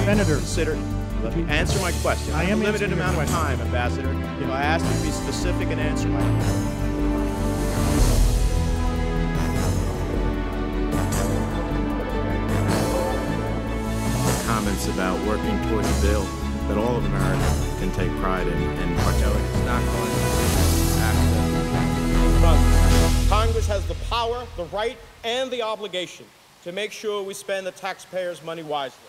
Senator, consider. Let me answer my question. I am a limited answering your amount of question. time, Ambassador. If I ask you to be specific and answer my question. Comments about working towards a bill that all of America can take pride in and partake. It's not going to access. Congress has the power, the right, and the obligation to make sure we spend the taxpayers' money wisely.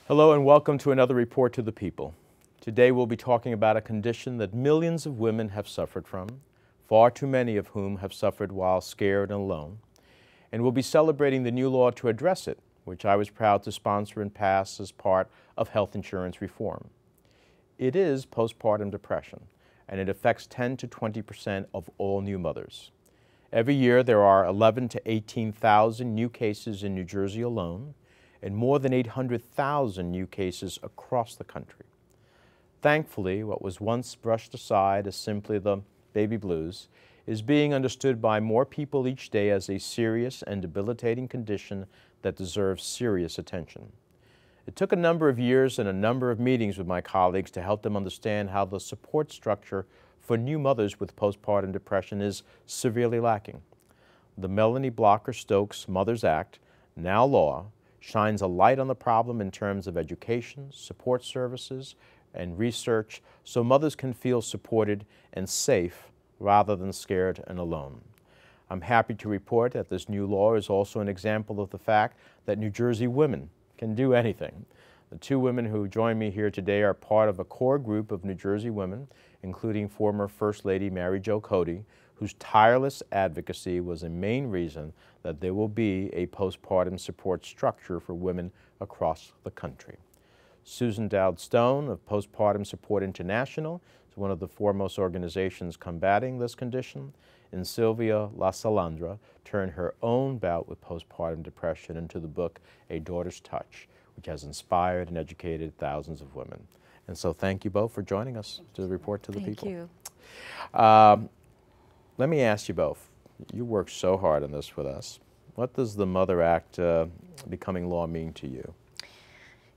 Hello and welcome to another Report to the People. Today we'll be talking about a condition that millions of women have suffered from, far too many of whom have suffered while scared and alone. And we'll be celebrating the new law to address it, which I was proud to sponsor and pass as part of health insurance reform. It is postpartum depression, and it affects 10 to 20% of all new mothers. Every year there are 11 to 18,000 new cases in New Jersey alone, and more than 800,000 new cases across the country. Thankfully, what was once brushed aside as simply the baby blues is being understood by more people each day as a serious and debilitating condition that deserves serious attention. It took a number of years and a number of meetings with my colleagues to help them understand how the support structure for new mothers with postpartum depression is severely lacking. The Melanie Blocker-Stokes Mothers Act, now law, shines a light on the problem in terms of education, support services, and research so mothers can feel supported and safe rather than scared and alone. I'm happy to report that this new law is also an example of the fact that New Jersey women can do anything. The two women who join me here today are part of a core group of New Jersey women, including former First Lady Mary Jo Cody, whose tireless advocacy was a main reason that there will be a postpartum support structure for women across the country. Susan Dowd Stone of Postpartum Support International is one of the foremost organizations combating this condition, and Sylvia Story turned her own bout with postpartum depression into the book A Daughter's Touch, which has inspired and educated thousands of women. And so thank you both for joining us to report to the people. Thank you. Let me ask you both, you worked so hard on this with us. What does the Mother Act becoming law mean to you?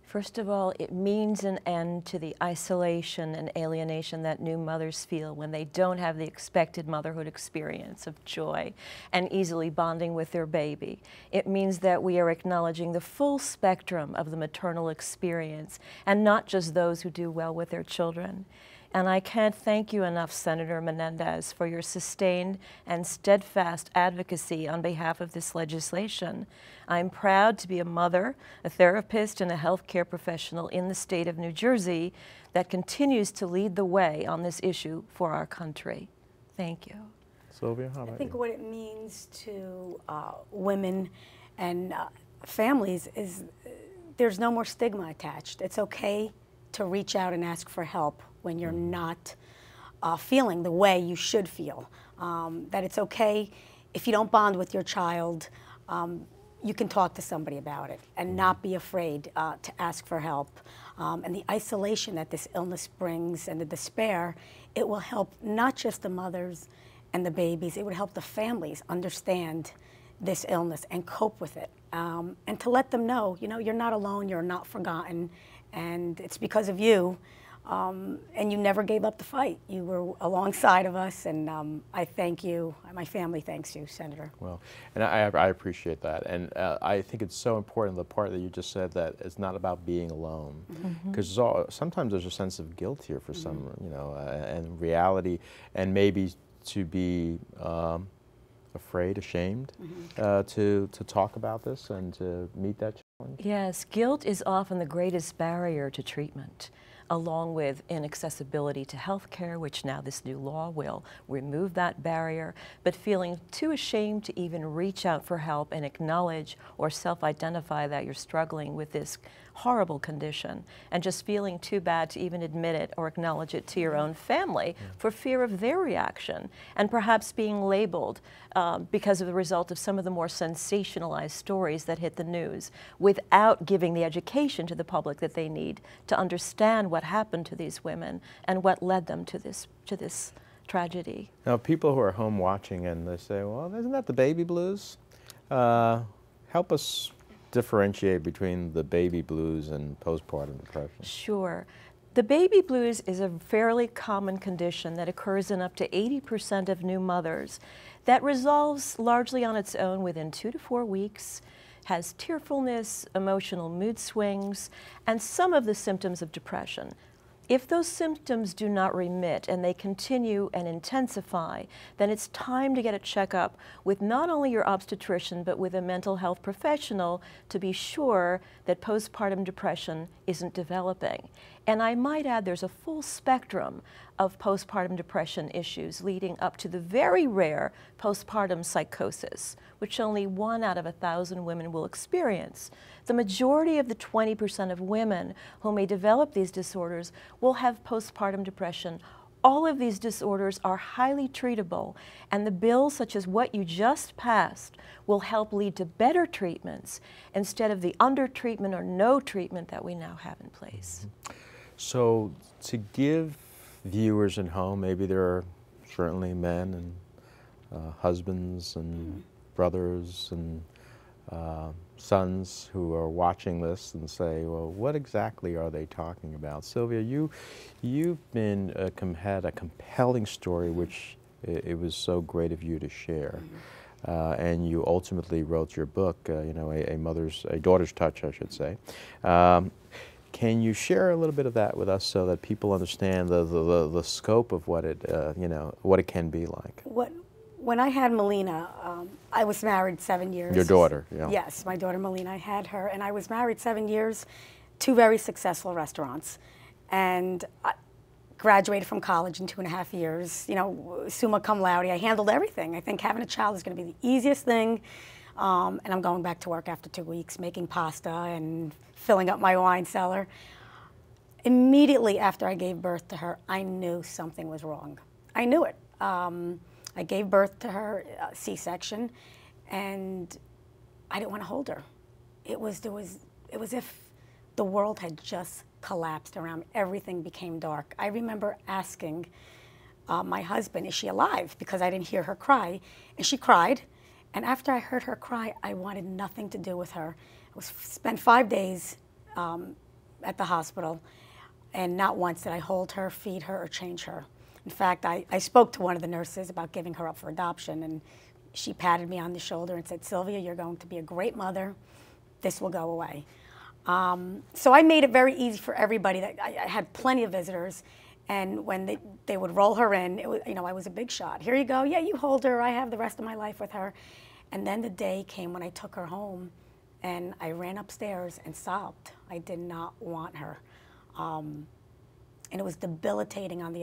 First of all, it means an end to the isolation and alienation that new mothers feel when they don't have the expected motherhood experience of joy and easily bonding with their baby. It means that we are acknowledging the full spectrum of the maternal experience and not just those who do well with their children. And I can't thank you enough, Senator Menendez, for your sustained and steadfast advocacy on behalf of this legislation. I'm proud to be a mother, a therapist, and a healthcare professional in the state of New Jersey that continues to lead the way on this issue for our country. Thank you. Sylvia, how about I think you? what it means to women and families is there's no more stigma attached. It's okay to reach out and ask for help when you're not feeling the way you should feel. That it's okay if you don't bond with your child, you can talk to somebody about it and not be afraid to ask for help. And the isolation that this illness brings and the despair, it will help not just the mothers and the babies, it would help the families understand this illness and cope with it. And to let them know, you know, you're not alone, you're not forgotten, and it's because of you. And you never gave up the fight. You were alongside of us, and I thank you. My family thanks you, Senator. Well, and I appreciate that. And I think it's so important, the part that you just said, that it's not about being alone. Because sometimes there's a sense of guilt here for some, you know, and reality, and maybe to be afraid, ashamed to talk about this and to meet that challenge. Yes, guilt is often the greatest barrier to treatment, along with inaccessibility to health care, which now this new law will remove that barrier, but feeling too ashamed to even reach out for help and acknowledge or self-identify that you're struggling with this horrible condition, and just feeling too bad to even admit it or acknowledge it to your own family for fear of their reaction, and perhaps being labeled because of the result of some of the more sensationalized stories that hit the news, without giving the education to the public that they need to understand what happened to these women and what led them to this tragedy. Now, people who are home watching and they say, well, isn't that the baby blues? Help us differentiate between the baby blues and postpartum depression. Sure. The baby blues is a fairly common condition that occurs in up to 80% of new mothers that resolves largely on its own within 2 to 4 weeks, has tearfulness, emotional mood swings, and some of the symptoms of depression. If those symptoms do not remit and they continue and intensify, then it's time to get a checkup with not only your obstetrician but with a mental health professional to be sure that postpartum depression isn't developing. And I might add there's a full spectrum of postpartum depression issues leading up to the very rare postpartum psychosis, which only 1 out of 1,000 women will experience. The majority of the 20% of women who may develop these disorders will have postpartum depression. All of these disorders are highly treatable, and the bills such as what you just passed will help lead to better treatments instead of the undertreatment or no treatment that we now have in place. So to give viewers at home, maybe there are certainly men and husbands and brothers and sons who are watching this and say, well, what exactly are they talking about? Sylvia, you've been had a compelling story, which it was so great of you to share. And you ultimately wrote your book, you know, a daughter's touch, I should say. Can you share a little bit of that with us so that people understand the scope of what it, you know, what it can be like? When I had Melina, I was married 7 years. Your daughter, yeah. Yes, my daughter Melina, I had her, and I was married 7 years, 2 very successful restaurants, and I graduated from college in 2.5 years, you know, summa cum laude. I handled everything. I think having a child is going to be the easiest thing, and I'm going back to work after 2 weeks, making pasta and filling up my wine cellar. Immediately after I gave birth to her, I knew something was wrong. I knew it. I gave birth to her C-section, and I didn't want to hold her. It was if the world had just collapsed around me. Everything became dark. I remember asking my husband, is she alive? Because I didn't hear her cry, and she cried. And after I heard her cry, I wanted nothing to do with her. I spent 5 days at the hospital, and not once did I hold her, feed her, or change her. In fact, I spoke to one of the nurses about giving her up for adoption, and she patted me on the shoulder and said, Sylvia, you're going to be a great mother. This will go away. So I made it very easy for everybody. I had plenty of visitors, and when they would roll her in, it was, you know, I was a big shot. Here you go. Yeah, you hold her. I have the rest of my life with her. And then the day came when I took her home, and I ran upstairs and sobbed. I did not want her. And it was debilitating on the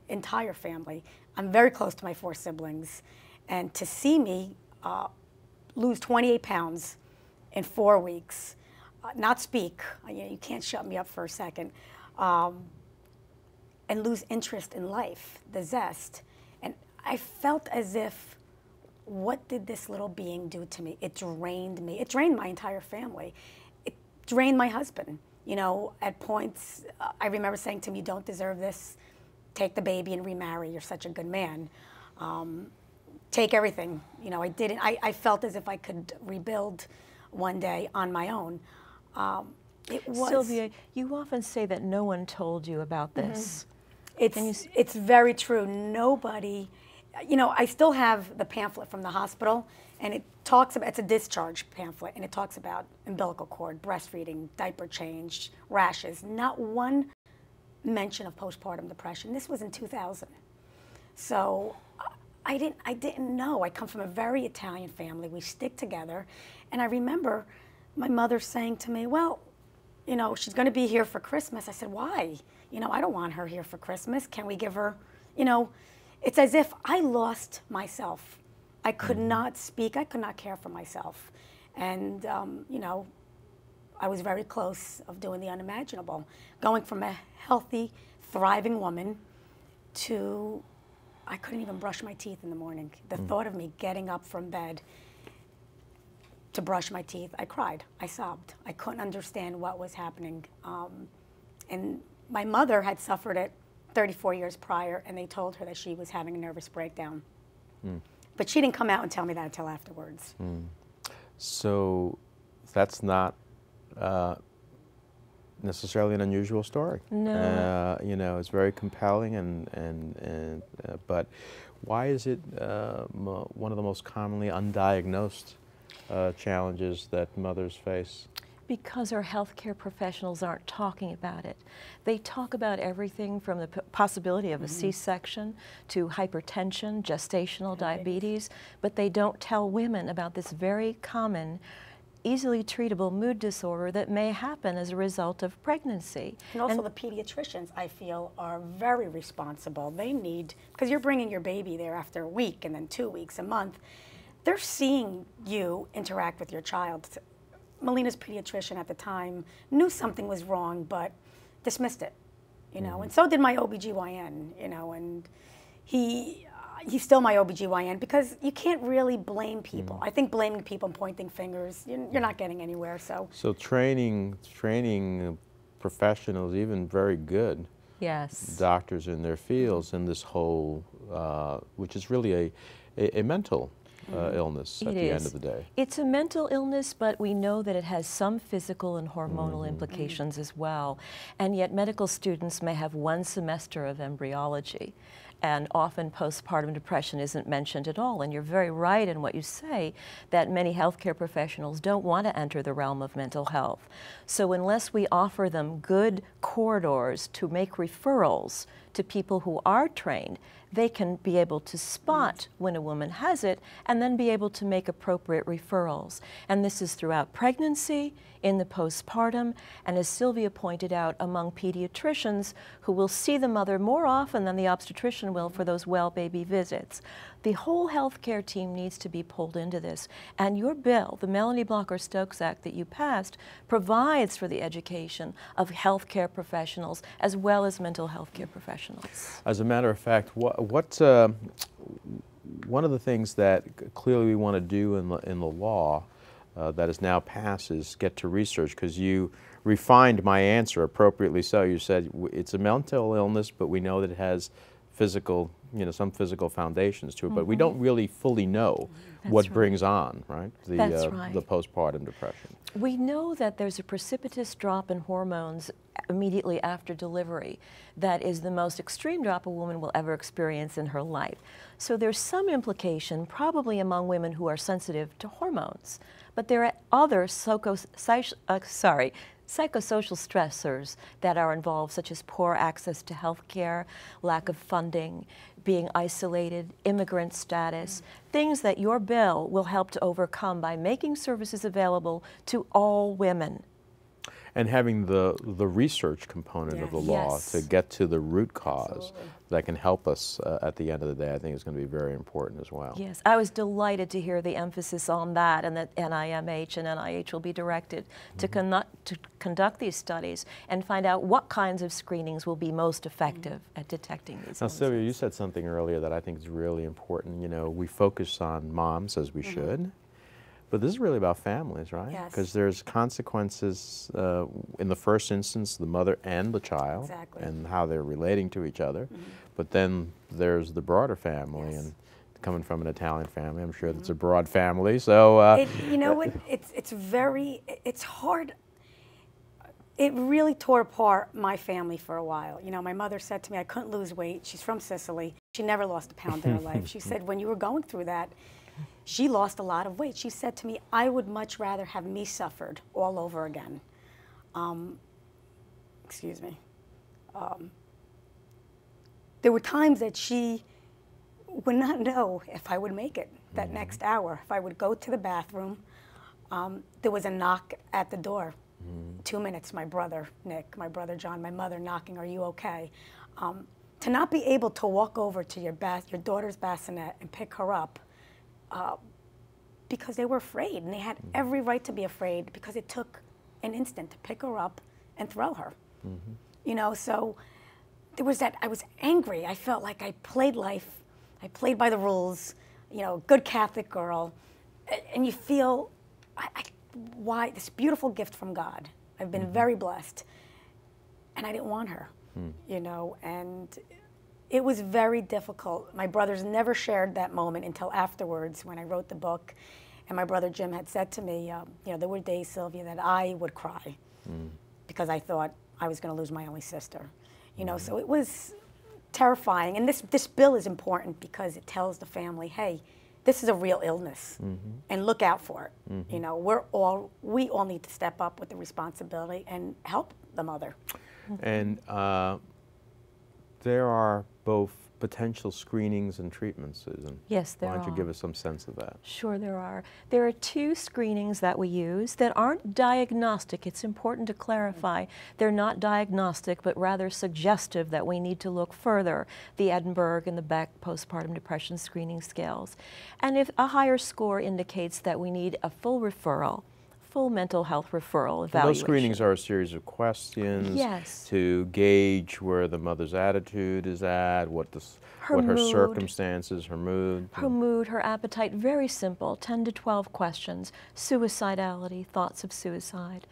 entire family. I'm very close to my 4 siblings. And to see me lose 28 pounds in 4 weeks, not speak, you can't shut me up for a second, and lose interest in life, the zest. And I felt as if, what did this little being do to me? It drained me. It drained my entire family. It drained my husband. You know, at points, I remember saying to him, you don't deserve this. Take the baby and remarry. You're such a good man. Take everything. You know, I felt as if I could rebuild one day on my own. Sylvia, you often say that no one told you about this. It's very true. Nobody, you know, I still have the pamphlet from the hospital, and it talks about, it's a discharge pamphlet, and it talks about umbilical cord, breastfeeding, diaper change, rashes. Not one mention of postpartum depression. This was in 2000. So I didn't know. I come from a very Italian family. We stick together. And I remember my mother saying to me, well, you know, she's going to be here for Christmas. I said, why? You know, I don't want her here for Christmas. Can we give her, you know, it's as if I lost myself. I could not speak. I could not care for myself. And, you know, I was very close of doing the unimaginable. Going from a healthy, thriving woman to, I couldn't even brush my teeth in the morning. The thought of me getting up from bed to brush my teeth, I cried. I sobbed. I couldn't understand what was happening. And my mother had suffered it 34 years prior, and they told her that she was having a nervous breakdown. But she didn't come out and tell me that until afterwards. So that's not necessarily an unusual story. No. You know, it's very compelling, but why is it one of the most commonly undiagnosed challenges that mothers face? Because our healthcare professionals aren't talking about it. They talk about everything from the possibility of a C-section to hypertension, gestational diabetes, but they don't tell women about this very common, easily treatable mood disorder that may happen as a result of pregnancy. And also the pediatricians, I feel, are very responsible. They need, because you're bringing your baby there after a week and then 2 weeks, a month, they're seeing you interact with your child. Melina's pediatrician at the time knew something was wrong, but dismissed it, you know, and so did my OBGYN, you know, and he's still my OBGYN because you can't really blame people. I think blaming people and pointing fingers, you're not getting anywhere, so. So training professionals, even very good doctors in their fields in this whole, which is really a mental illness at the end of the day. It's a mental illness, but we know that it has some physical and hormonal implications as well. And yet medical students may have 1 semester of embryology, and often postpartum depression isn't mentioned at all. And you're very right in what you say, that many healthcare professionals don't want to enter the realm of mental health. So unless we offer them good corridors to make referrals to people who are trained, they can be able to spot when a woman has it and then be able to make appropriate referrals. And this is throughout pregnancy, in the postpartum, and as Sylvia pointed out, among pediatricians who will see the mother more often than the obstetrician will for those well baby visits. The whole healthcare team needs to be pulled into this. And your bill, the Melanie Blocher-Stokes Act that you passed, provides for the education of healthcare professionals as well as mental health care professionals. As a matter of fact, one of the things that clearly we want to do in the law that is now passed is get to research, because you refined my answer appropriately so. You said it's a mental illness, but we know that it has physical, you know, some physical foundations to it, but we don't really fully know what brings on, right? The postpartum depression. We know that there's a precipitous drop in hormones immediately after delivery that is the most extreme drop a woman will ever experience in her life. So there's some implication probably among women who are sensitive to hormones, but there are other psychosocial stressors that are involved, such as poor access to health care, lack of funding, being isolated, immigrant status, things that your bill will help to overcome by making services available to all women. And having the research component of the law to get to the root cause that can help us at the end of the day, I think is going to be very important as well. Yes, I was delighted to hear the emphasis on that, and that NIMH and NIH will be directed to conduct these studies and find out what kinds of screenings will be most effective at detecting these illnesses. Now, Sylvia, you said something earlier that I think is really important. You know, we focus on moms as we should. But this is really about families, right? Yes. Because there's consequences in the first instance, the mother and the child, and how they're relating to each other. But then there's the broader family, and coming from an Italian family, I'm sure that's a broad family. So you know what? It's hard. It really tore apart my family for a while. You know, my mother said to me, I couldn't lose weight. She's from Sicily. She never lost a pound in her life. She said, when you were going through that, she lost a lot of weight. She said to me, I would much rather have me suffered all over again. Excuse me. There were times that she would not know if I would make it that next hour. If I would go to the bathroom, there was a knock at the door. 2 minutes, my brother Nick, my brother John, my mother knocking, are you okay? To not be able to walk over to your daughter's bassinet and pick her up, because they were afraid, and they had every right to be afraid, because it took an instant to pick her up and throw her. You know, so there was that, I was angry. I felt like I played life, I played by the rules, you know, good Catholic girl, and you feel, why, this beautiful gift from God. I've been very blessed, and I didn't want her, you know, and it was very difficult. My brothers never shared that moment until afterwards when I wrote the book. And my brother Jim had said to me, you know, there were days, Sylvia, that I would cry because I thought I was going to lose my only sister. You know, so it was terrifying. And this bill is important because it tells the family, hey, this is a real illness, and look out for it. You know, we all need to step up with the responsibility and help the mother. And there are both potential screenings and treatments, Susan. Yes, there are. Why don't you give us some sense of that? Sure, there are. There are 2 screenings that we use that aren't diagnostic. It's important to clarify. They're not diagnostic, but rather suggestive that we need to look further, the Edinburgh and the Beck postpartum depression screening scales. And if a higher score indicates that we need a full referral, full mental health referral evaluation. Those screenings are a series of questions to gauge where the mother's attitude is at, what her circumstances, her mood. Her mood, her appetite, very simple, 10 to 12 questions. Suicidality, thoughts of suicide,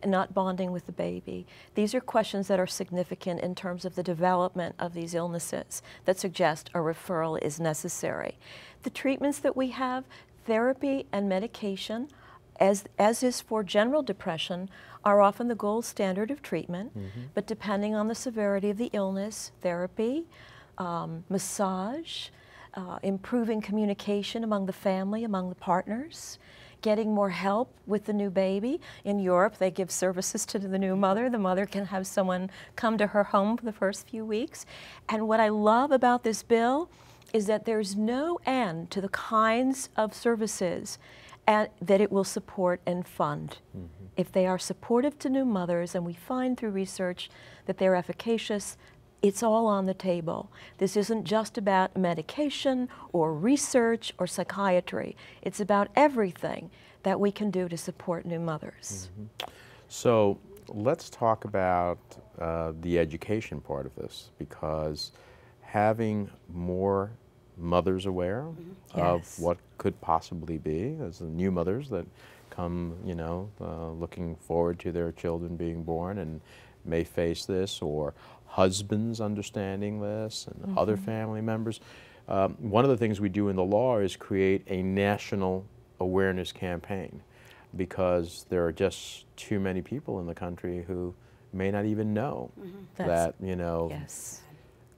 and not bonding with the baby. These are questions that are significant in terms of the development of these illnesses that suggest a referral is necessary. The treatments that we have, therapy and medication, as is for general depression, are often the gold standard of treatment, but depending on the severity of the illness, therapy, massage, improving communication among the family, among the partners, getting more help with the new baby. In Europe, they give services to the new mother. The mother can have someone come to her home for the first few weeks. And what I love about this bill is that there's no end to the kinds of services that it will support and fund. If they are supportive to new mothers, and we find through research that they're efficacious, it's all on the table. This isn't just about medication or research or psychiatry. It's about everything that we can do to support new mothers. So let's talk about the education part of this, because having more mothers aware of what could possibly be, as the new mothers that come, you know, looking forward to their children being born and may face this, or husbands understanding this, and other family members. One of the things we do in the law is create a national awareness campaign, because there are just too many people in the country who may not even know that, you know,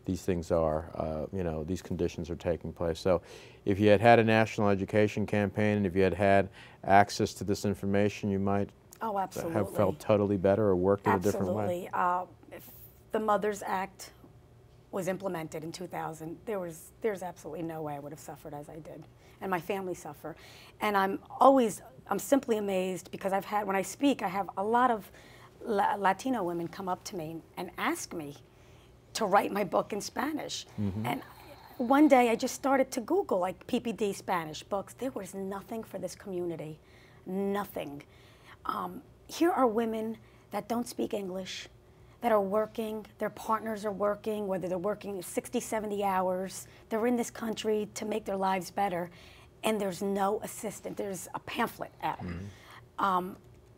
these things are, you know, these conditions are taking place. So if you had had a national education campaign, and if you had had access to this information, you might have felt totally better or worked in a different way. If the Mothers Act was implemented in 2000, there's absolutely no way I would have suffered as I did, and my family suffer. And I'm simply amazed, because when I speak, I have a lot of Latino women come up to me and ask me to write my book in Spanish. And one day I just started to Google like PPD Spanish books. There was nothing for this community, nothing. Here are women that don't speak English, that are working, their partners are working, whether they're working 60, 70 hours, they're in this country to make their lives better, and there's no assistance. There's a pamphlet out.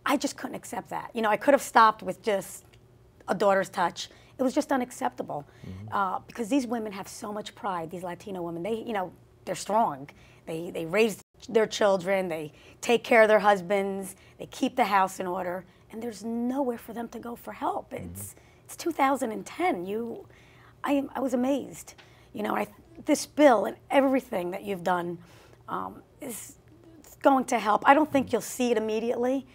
I just couldn't accept that. You know, I could have stopped with just a daughter's touch. It was just unacceptable, because these women have so much pride. These Latino women, they're strong. They raise their children. They take care of their husbands. They keep the house in order, and there's nowhere for them to go for help. It's 2010. I was amazed. You know, this bill and everything that you've done is going to help. I don't think you'll see it immediately,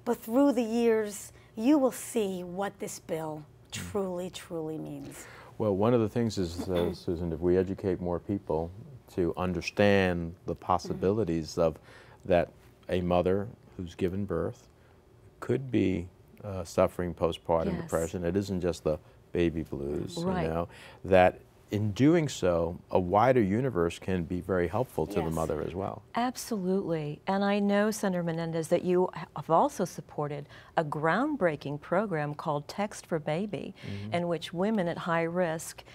but through the years, you will see what this bill truly, truly means. Well, one of the things is, Susan, if we educate more people to understand the possibilities of that a mother who's given birth could be suffering postpartum depression. It isn't just the baby blues, you know, that in doing so, a wider universe can be very helpful to the mother as well. Absolutely. And I know, Senator Menendez, that you have also supported a groundbreaking program called Text for Baby, in which women at high risk,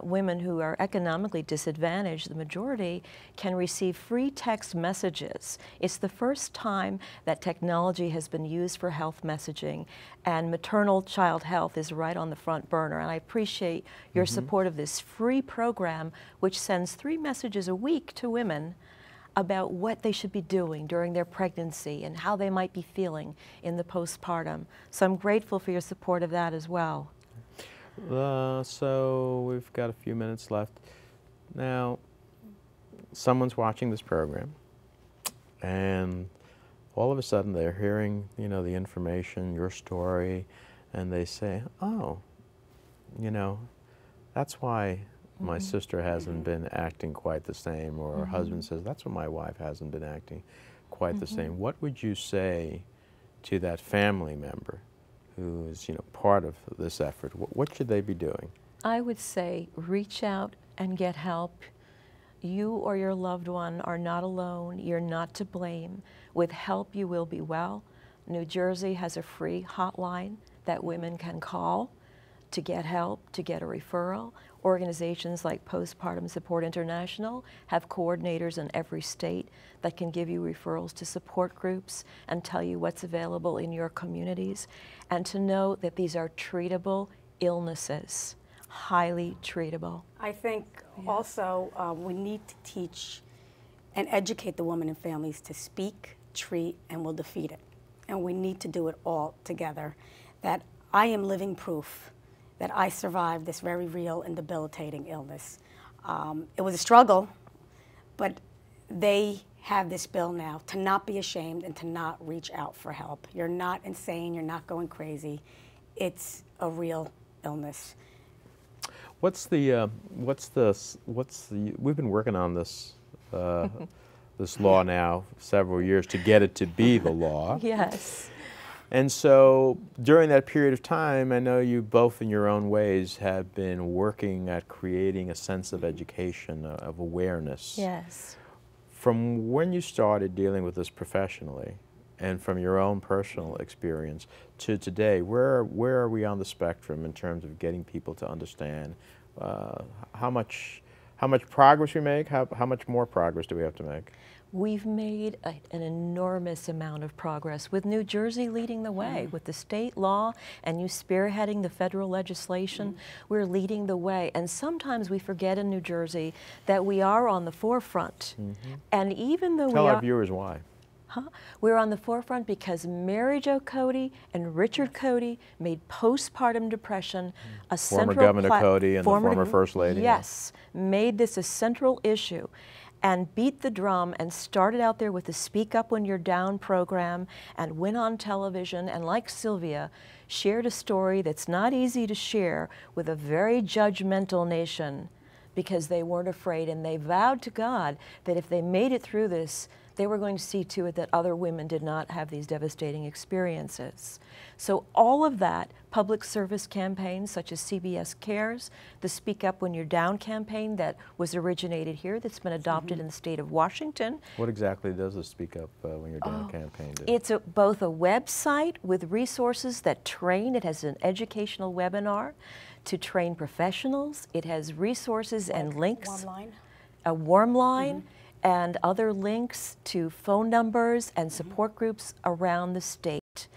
women who are economically disadvantaged, the majority, can receive free text messages. It's the first time that technology has been used for health messaging, and maternal child health is right on the front burner. And I appreciate your support of this free program, which sends 3 messages a week to women about what they should be doing during their pregnancy and how they might be feeling in the postpartum. So I'm grateful for your support of that as well. So we've got a few minutes left. Now, someone's watching this program, and all of a sudden they're hearing, you know, the information, your story, and they say, oh, you know, that's why my sister hasn't been acting quite the same, or her husband says, that's why my wife hasn't been acting quite the same. What would you say to that family member who is, you know, part of this effort? What should they be doing? I would say reach out and get help. You or your loved one are not alone. You're not to blame. With help, you will be well. New Jersey has a free hotline that women can call to get help, to get a referral. Organizations like Postpartum Support International have coordinators in every state that can give you referrals to support groups and tell you what's available in your communities. And to know that these are treatable illnesses, highly treatable. I think also we need to teach and educate the women and families to speak, treat, and we'll defeat it. And we need to do it all together. That I am living proof that I survived this very real and debilitating illness. It was a struggle, but they have this bill now to not be ashamed and to not reach out for help. You're not insane, you're not going crazy. It's a real illness. What's the we've been working on this this law now several years to get it to be the law. Yes. And so during that period of time, I know you both in your own ways have been working at creating a sense of education, of awareness. Yes. From when you started dealing with this professionally and from your own personal experience to today, where are we on the spectrum in terms of getting people to understand how much progress we make, how much more progress do we have to make? We've made an enormous amount of progress, with New Jersey leading the way, with the state law and you spearheading the federal legislation. We're leading the way, and sometimes we forget in New Jersey that we are on the forefront. And even though Tell our viewers why. We're on the forefront because Mary Jo Cody and Richard Cody made postpartum depression a central Former Governor Cody and the former First Lady. Yes, made this a central issue and beat the drum and started out there with the Speak Up When You're Down program and went on television and, like Sylvia, shared a story that's not easy to share with a very judgmental nation, because they weren't afraid and they vowed to God that if they made it through this, they were going to see to it that other women did not have these devastating experiences. So all of that, public service campaigns such as CBS Cares, the Speak Up When You're Down campaign that was originated here, that's been adopted in the state of Washington. What exactly does the Speak Up When You're Down campaign do? It's both a website with resources that train. It has an educational webinar to train professionals. It has resources and links. Warm line. A warm line. And other links to phone numbers and support groups around the state.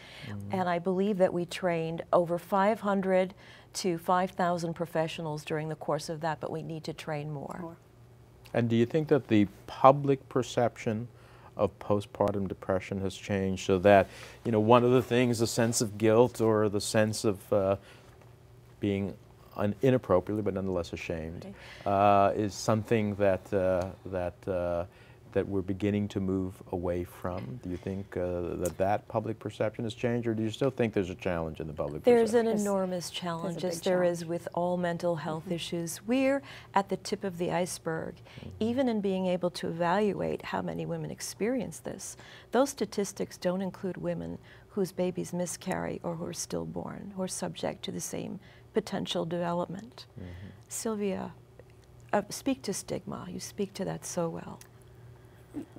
And I believe that we trained over 500 to 5,000 professionals during the course of that, but we need to train more. And do you think that the public perception of postpartum depression has changed so that, you know, one of the things, the sense of guilt or the sense of being inappropriately but nonetheless ashamed, is something that that we're beginning to move away from? Do you think that public perception has changed, or do you still think there's a challenge in the public There's perception? an enormous challenge, as there is with all mental health issues. We're at the tip of the iceberg, even in being able to evaluate how many women experience this. Those statistics don't include women whose babies miscarry or who are stillborn, who are subject to the same potential development. Sylvia, speak to stigma. You speak to that so well.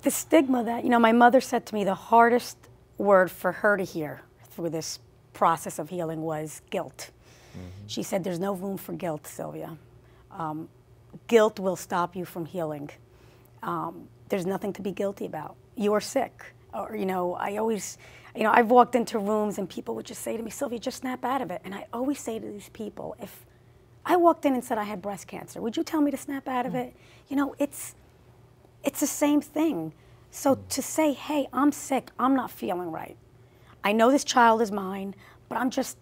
The stigma that, you know, my mother said to me the hardest word for her to hear through this process of healing was guilt. She said, there's no room for guilt, Sylvia. Guilt will stop you from healing. There's nothing to be guilty about. You are sick. Or, you know, I've walked into rooms and people would just say to me, Sylvia, just snap out of it. And I always say to these people, if I walked in and said I had breast cancer, would you tell me to snap out of it? You know, it's the same thing. So to say, hey, I'm sick, I'm not feeling right. I know this child is mine, but I'm just,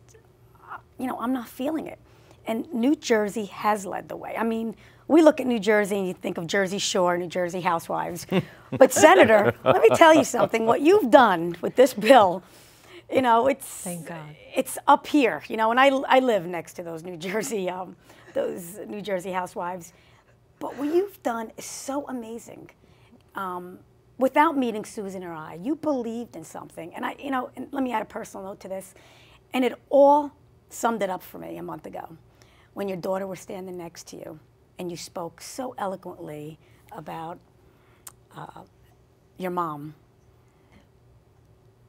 I'm not feeling it. And New Jersey has led the way. I mean, we look at New Jersey and you think of Jersey Shore, New Jersey housewives. But Senator, let me tell you something. What you've done with this bill, Thank God. it's up here. And I live next to those New Jersey housewives. But what you've done is so amazing. Without meeting Susan or I, you believed in something. And and let me add a personal note to this. And it all summed it up for me a month ago when your daughter was standing next to you and you spoke so eloquently about your mom.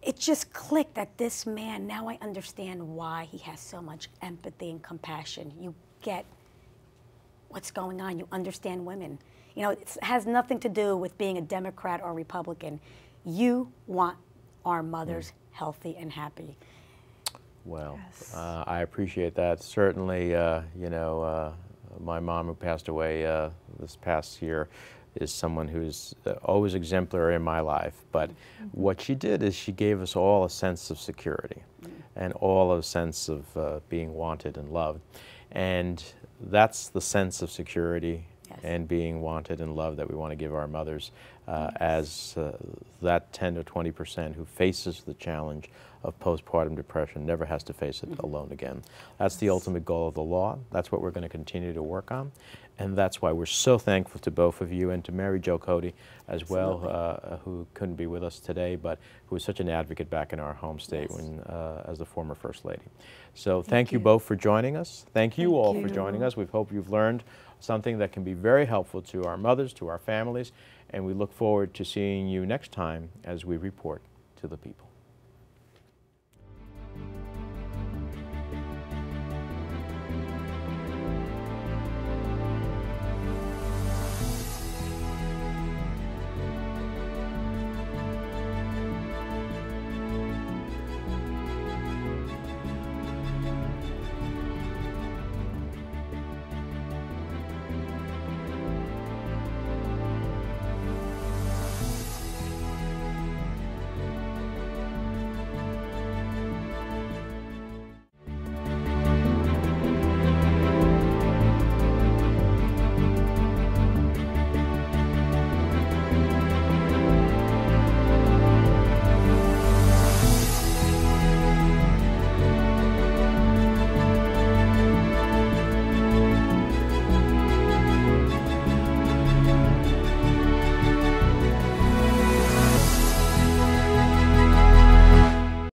It just clicked that this man, now I understand why he has so much empathy and compassion. You get what's going on. You understand women. It has nothing to do with being a Democrat or Republican. You want our mothers healthy and happy. Well, Yes. I appreciate that. Certainly, my mom, who passed away this past year, is someone who's always exemplary in my life. But what she did is she gave us all a sense of security and all a sense of being wanted and loved. And that's the sense of security and being wanted and loved that we want to give our mothers as that 10 to 20% who faces the challenge of postpartum depression never has to face it alone again. That's the ultimate goal of the law. That's what we're going to continue to work on. And that's why we're so thankful to both of you and to Mary Jo Cody as well, who couldn't be with us today, but who was such an advocate back in our home state when, as the former First Lady. So thank you both for joining us. Thank you all for joining us. We hope you've learned something that can be very helpful to our mothers, to our families, and we look forward to seeing you next time as we report to the people.